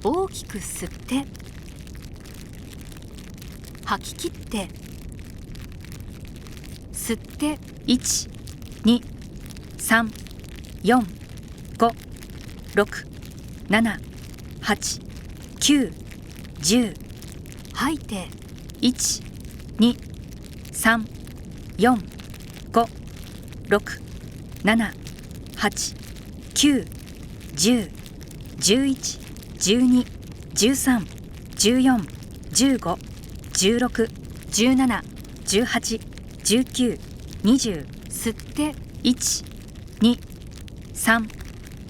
大きく吸って吐き切って吸って1、2、3、4、5、6、7、8、9、10吐いて1、2、3、4、5、6、7、8、9、10、11、12、13、14、15、16、17、18、19、20吸って1、2、3、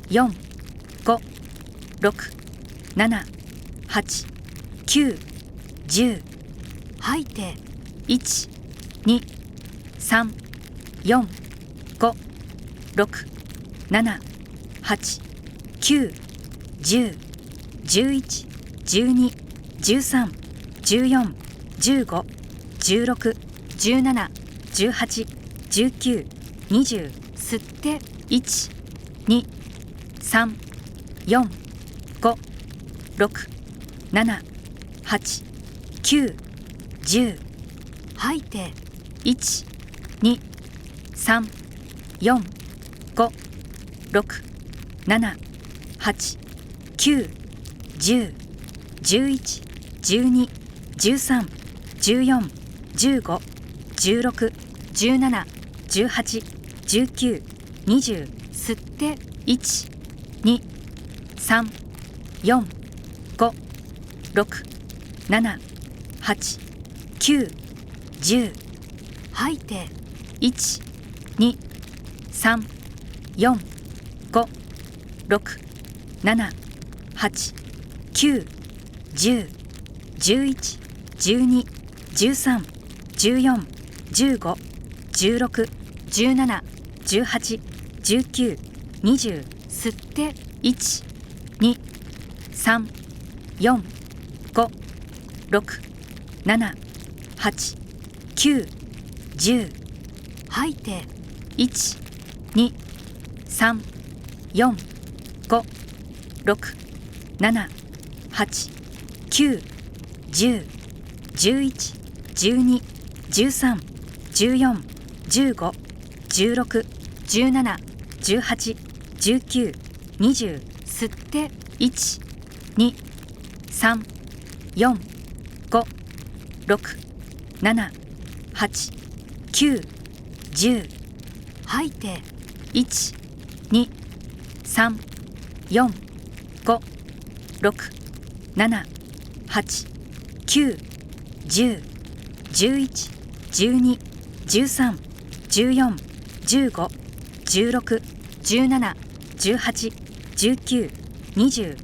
4、5、6、7、8、9、10吐いて1、2、3、4、5、6、7、8、9、10、11、12、13、14、15、16、17、18、19、20吸って1、2、3、4、5、6、7、8、9、10吐いて1、2、3、4、5、6、7、8、9、10、11、12、13、14、15、16、17、18、19、20吸って1、2、3、4、5、6、7、8、9、10吐いて1、2、3、4、5、6、7、8、9、10、11、12、13、14、15、16、17、18、19、20吸って1、2、3、4、5、6、7、8、9、10吐いて1、2、3、4、5、6、7、8、9、10、11、12、13、14、15、16、17、18、19、20吸って1、2、3、4、5、6、7、8、9、10吐いて1、2、3、4、5、6、7、8、9、10、11、12、13、14、15、16、17、18、19、20